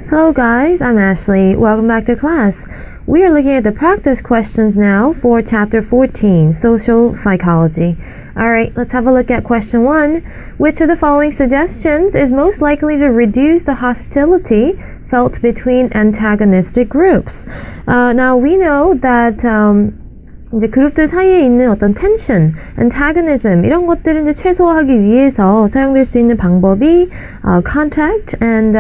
Hello guys, I'm Ashley. Welcome back to class. We are looking at the practice questions now for chapter 14, Social Psychology. Alright, let's have a look at question 1. Which of the following suggestions is most likely to reduce the hostility felt between antagonistic groups? Now we know that 이제 그룹들 사이에 있는 어떤 텐션, antagonism 이런 것들을 이제 최소화하기 위해서 사용될 수 있는 방법이 contact and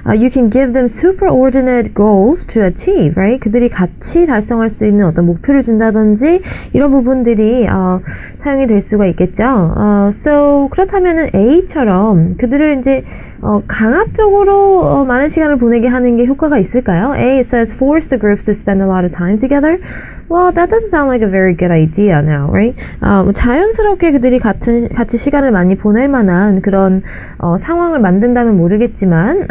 you can give them superordinate goals to achieve, right? 그들이 같이 달성할 수 있는 어떤 목표를 준다든지 이런 부분들이 사용이 될 수가 있겠죠. So 그렇다면은 A처럼 그들을 이제 강압적으로 많은 시간을 보내게 하는 게 효과가 있을까요? A, it says force the groups to spend a lot of time together. Well, that doesn't sound like a very good idea now, right? 자연스럽게 그들이 같이 시간을 많이 보낼 만한 그런 상황을 만든다면 모르겠지만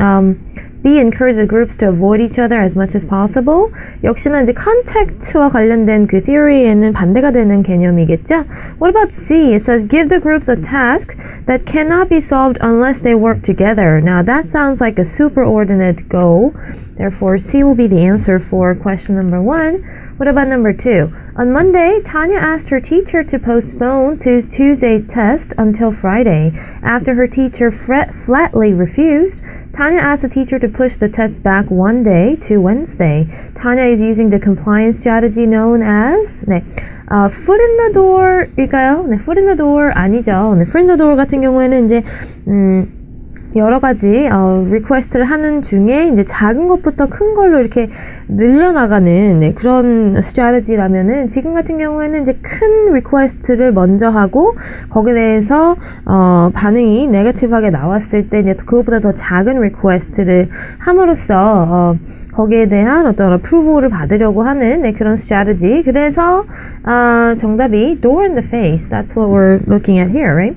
B, encourage the groups to avoid each other as much as possible. 역시나 이제 contact와 관련된 그 theory에는 반대가 되는 개념이겠죠? What about C? It says give the groups a task that cannot be solved unless they work together. Now that sounds like a superordinate goal. Therefore, C will be the answer for question number 1. What about number 2? On Monday, Tanya asked her teacher to postpone Tuesday's test until Friday. After her teacher flatly refused, Tanya asked the teacher to push the test back one day to Wednesday. Tanya is using the compliance strategy known as foot in the door일까요? 네, foot in the door 아니죠. 네, foot in the door 같은 경우에는 이제 여러 가지 리퀘스트를 하는 중에 이제 작은 것부터 큰 걸로 이렇게 늘려나가는 그런 스트래티지라면은 지금 같은 경우에는 이제 큰 리퀘스트를 먼저 하고 거기에 대해서 반응이 네거티브하게 나왔을 때 이제 그것보다 더 작은 리퀘스트를 함으로써 거기에 대한 어떤 approval을 받으려고 하는 그런 strategy. 그래서 정답이 door in the face. That's what we're looking at here, right?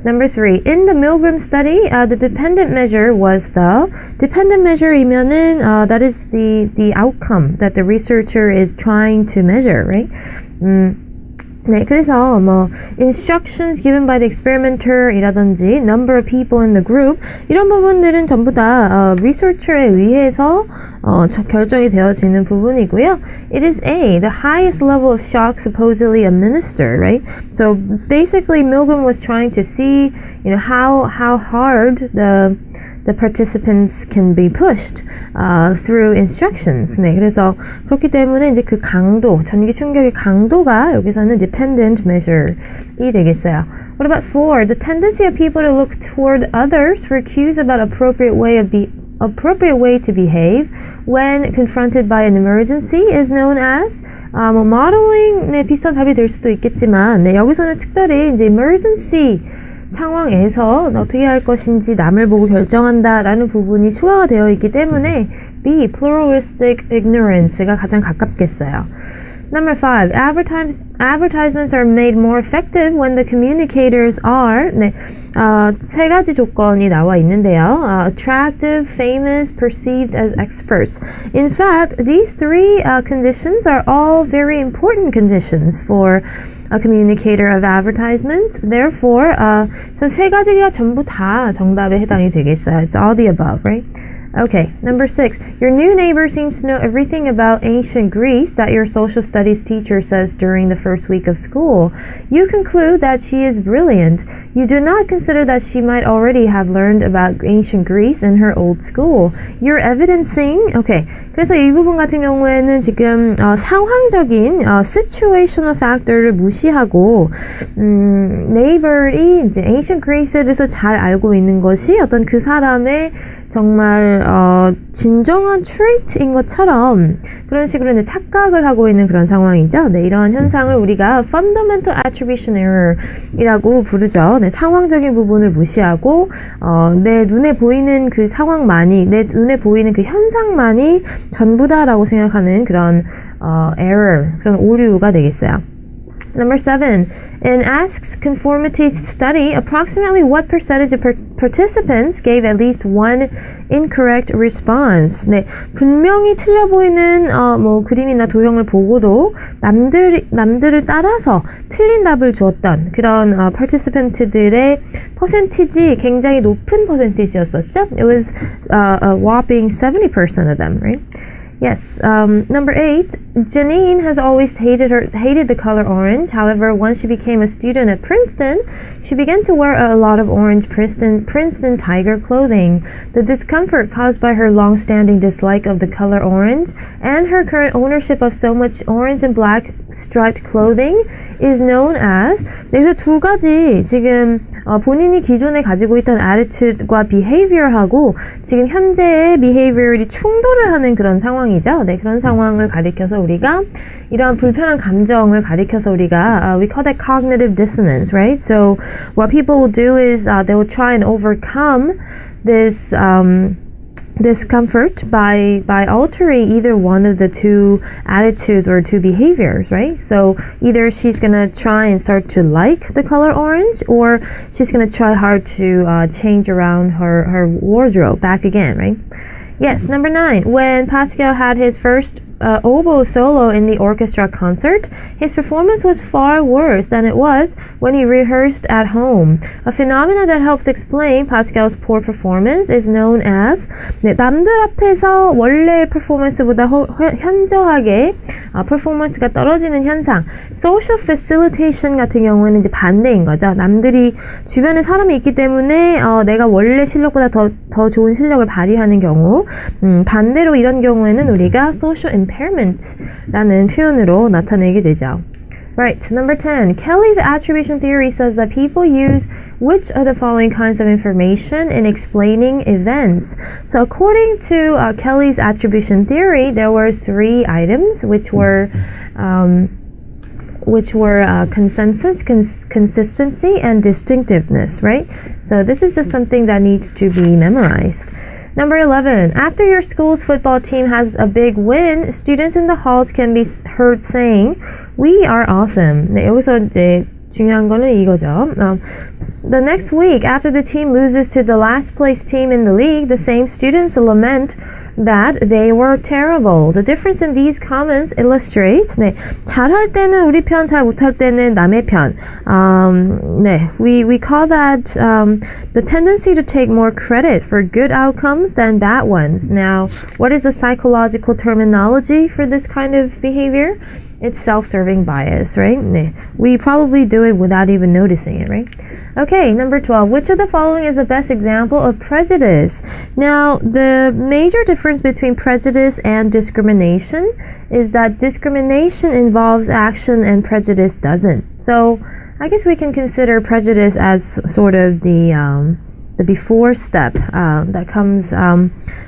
Number 3. In the Milgram study, the dependent measure was the dependent measure이면은 that is the outcome that the researcher is trying to measure, right? 네, 그래서 instructions given by the experimenter 이라든지 number of people in the group 이런 부분들은 전부 다 researcher에 의해서 결정이 되어지는 부분이고요. It is A, the highest level of shock supposedly administered, right? So basically Milgram was trying to see, how hard the participants can be pushed through instructions. 네, 그래서 그렇기 때문에 이제 그 강도, 전기 충격의 강도가 여기서는 dependent measure이 되겠어요. What about 4? The tendency of people to look toward others for cues about appropriate way to behave when confronted by an emergency is known as modeling. 비슷한 답이 될 수도 있겠지만 여기서는 특별히 이제 emergency 상황에서 어떻게 할 것인지 남을 보고 결정한다라는 부분이 추가가 되어 있기 때문에 B, pluralistic ignorance가 가장 가깝겠어요. Number 5, advertisements are made more effective when the communicators are 세 가지 조건이 나와 있는데요. Attractive, famous, perceived as experts. In fact, these three conditions are all very important conditions for a communicator of advertisement. Therefore, 세 가지가 전부 다 정답에 해당이 되겠어요. It's all the above, right? Okay, number 6. Your new neighbor seems to know everything about ancient Greece that your social studies teacher says during the first week of school. You conclude that she is brilliant. You do not consider that she might already have learned about ancient Greece in her old school. You're evidencing, okay. 그래서 이 부분 같은 경우에는 지금 상황적인 situational factor를 무시하고 neighbor이 이제 ancient Greece에 대해서 잘 알고 있는 것이 어떤 그 사람의 정말 진정한 trait인 것처럼 그런 식으로 이제 착각을 하고 있는 그런 상황이죠. 네, 이러한 현상을 우리가 fundamental attribution error이라고 부르죠. 네, 상황적인 부분을 무시하고 내 눈에 보이는 그 상황만이, 내 눈에 보이는 그 현상만이 전부다라고 생각하는 그런 error, 그런 오류가 되겠어요. Number 7. In Ask's conformity study, approximately what percentage of participants gave at least one incorrect response? 네, 분명히 틀려 보이는 뭐 그림이나 도형을 보고도 남들을 따라서 틀린 답을 주었던 그런 participant들의 퍼센티지 굉장히 높은 퍼센티지였었죠. It was a whopping 70% of them, right? Yes. Number 8. Janine has always hated the color orange. However, once she became a student at Princeton, she began to wear a lot of orange Princeton Tiger clothing. The discomfort caused by her long-standing dislike of the color orange and her current ownership of so much orange and black striped clothing is known as. 여기서 두 가지 지금 본인이 기존에 가지고 있던 attitude과 behavior하고 지금 현재의 behavior이 충돌을 하는 그런 상황이죠. 네, 그런 상황을 가리켜서 우리가 이러한 불편한 감정을 가리켜서 우리가 we call that cognitive dissonance, right? So what people will do is they will try and overcome this discomfort by altering either one of the two attitudes or two behaviors, right? So either she's gonna try and start to like the color orange, or she's gonna try hard to change around her wardrobe back again, right? Yes, number 9. When Pascal had his first oboe solo in the orchestra concert, his performance was far worse than it was when he rehearsed at home. A phenomenon that helps explain Pascal's poor performance is known as 네, 남들 앞에서 원래 퍼포먼스보다 현저하게 퍼포먼스가 떨어지는 현상. Social facilitation 같은 경우에는 이제 반대인 거죠. 남들이 주변에 사람이 있기 때문에 내가 원래 실력보다 더 좋은 실력을 발휘하는 경우 반대로 이런 경우에는 우리가 social impairment라는 표현으로 나타내게 되죠. Right, number 10. Kelly's attribution theory says that people use which of the following kinds of information in explaining events? So according to Kelly's attribution theory, there were 3 items which were consensus, consistency, and distinctiveness, right? So this is just something that needs to be memorized. Number 11. After your school's football team has a big win, students in the halls can be heard saying, "We are awesome." 네, 여기서 이제 중요한 거는 이거죠. The next week, after the team loses to the last place team in the league, the same students lament that they were terrible. The difference in these comments illustrates 네, 잘할 때는 우리 편, 잘 못할 때는 남의 편. 네, we call that the tendency to take more credit for good outcomes than bad ones. Now, what is the psychological terminology for this kind of behavior? It's self-serving bias, right? 네, we probably do it without even noticing it, right? Okay, number 12. Which of the following is the best example of prejudice? Now, the major difference between prejudice and discrimination is that discrimination involves action and prejudice doesn't. So, I guess we can consider prejudice as sort of the before step that comes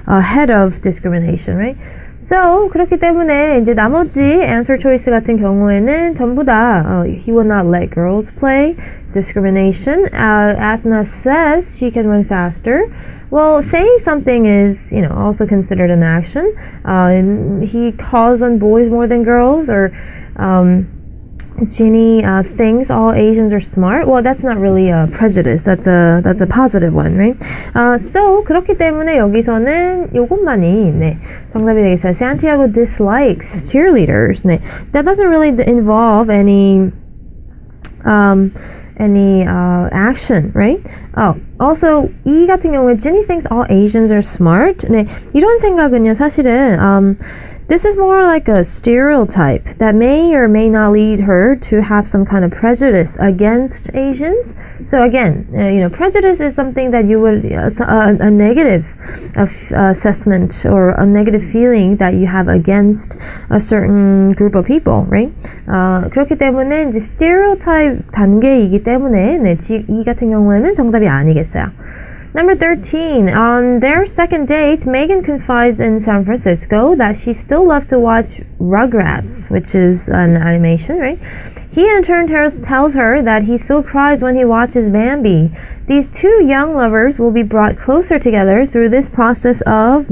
ahead of discrimination, right? So, 그렇기 때문에 이제 나머지 answer choice 같은 경우에는 전부 다 he will not let girls play, discrimination. Athna says she can run faster. Well, saying something is, also considered an action. He calls on boys more than girls, or Ginny thinks all Asians are smart. Well, that's not really a prejudice. That's a positive one, right? So 그렇기 때문에 여기서는 요것만이 네, 정답이 되겠어요. Santiago dislikes cheerleaders. 네, that doesn't really involve any action, right? Also 이 같은 경우에 Ginny thinks all Asians are smart. 네, 이런 생각은요 사실은 this is more like a stereotype that may or may not lead her to have some kind of prejudice against Asians. So again, prejudice is something that you would, a negative assessment or a negative feeling that you have against a certain group of people, right? 그렇기 때문에 이제 stereotype 단계이기 때문에 네, 이 같은 경우에는 정답이 아니겠어요. Number 13. On their second date, Megan confides in San Francisco that she still loves to watch Rugrats, which is an animation, right? He in turn tells her that he still cries when he watches Bambi. These two young lovers will be brought closer together through this process of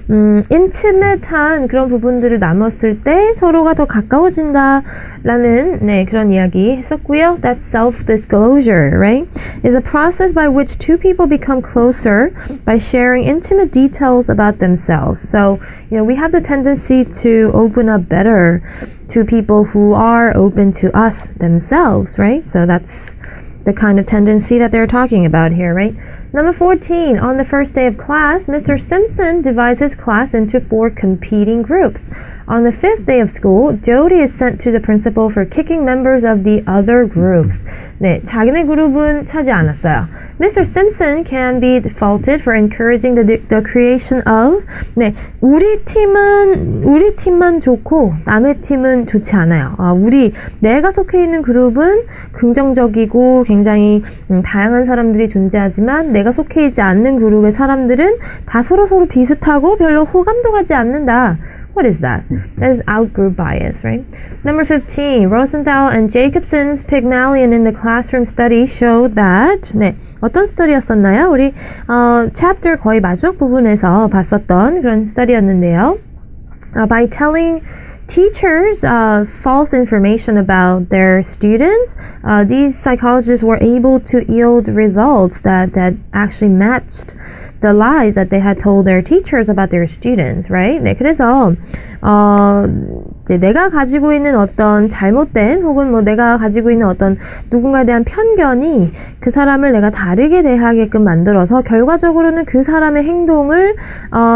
intimate한 그런 부분들을 나눴을 때 서로가 더 가까워진다라는 그런 이야기 했었고요. That's self-disclosure, right? Is a process by which two people become closer by sharing intimate details about themselves. So, we have the tendency to open up better to people who are open to us themselves, right? So that's the kind of tendency that they're talking about here, right? Number 14, on the first day of class, Mr. Simpson divides his class into 4 competing groups. On the 5th day of school, Jody is sent to the principal for kicking members of the other groups. 네, 자기네 그룹은 차지 않았어요. Mr. Simpson can be faulted for encouraging the creation of 우리 팀만 좋고 남의 팀은 좋지 않아요. 내가 속해 있는 그룹은 긍정적이고 굉장히 다양한 사람들이 존재하지만 내가 속해 있지 않는 그룹의 사람들은 다 서로 비슷하고 별로 호감도 가지 않는다. What is that? That is out-group bias, right? Number 15, Rosenthal and Jacobson's Pygmalion in the classroom study showed that 어떤 스터디였었나요? 우리 chapter 거의 마지막 부분에서 봤었던 그런 스터디였는데요. By telling teachers false information about their students, these psychologists were able to yield results that actually matched the lies that they had told their teachers about their students, right? 네, 그래서 이제 내가 가지고 있는 어떤 잘못된 혹은 내가 가지고 있는 어떤 누군가에 대한 편견이 그 사람을 내가 다르게 대하게끔 만들어서 결과적으로는 그 사람의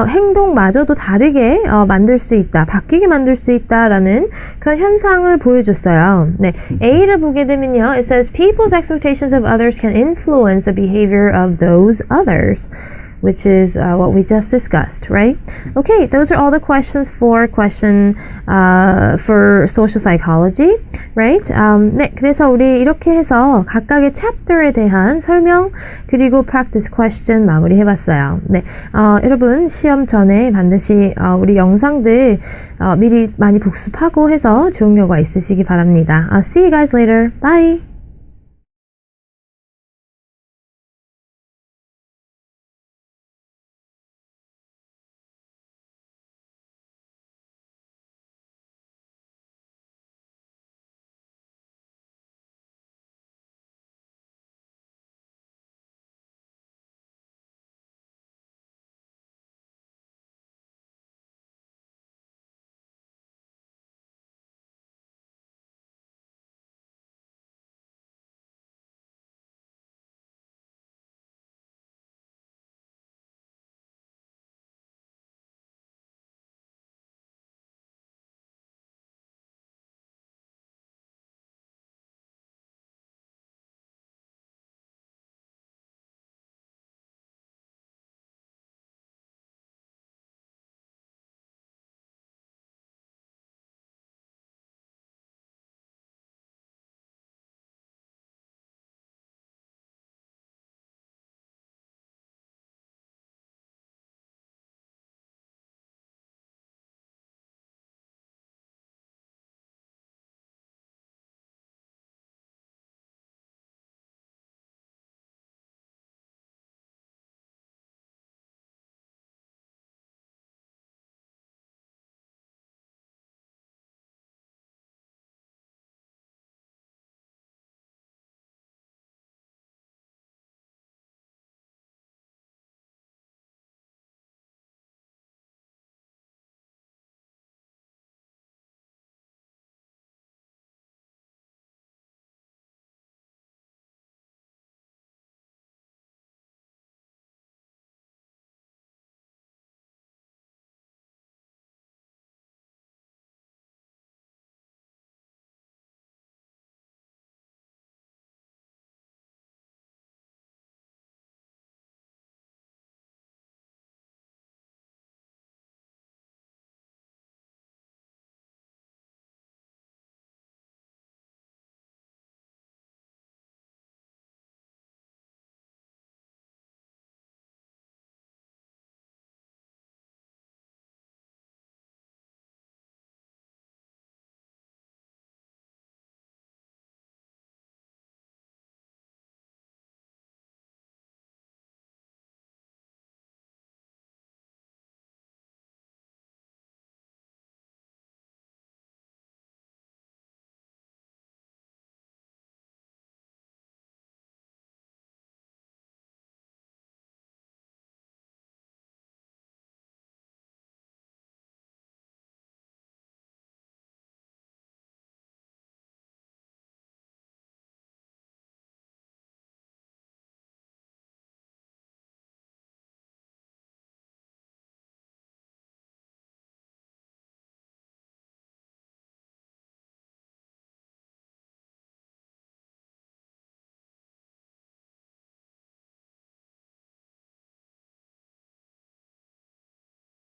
행동마저도 다르게 만들 수 있다, 바뀌게 만들 수 있다라는 그런 현상을 보여줬어요. 네, A를 보게 되면요, it says people's expectations of others can influence the behavior of those others, which is what we just discussed, right? Okay, those are all the questions for social psychology, right? 네, 그래서 우리 이렇게 해서 각각의 chapter에 대한 설명 그리고 practice question 마무리해봤어요. 네, 여러분 시험 전에 반드시 우리 영상들 미리 많이 복습하고 해서 좋은 결과 있으시기 바랍니다. See you guys later. Bye.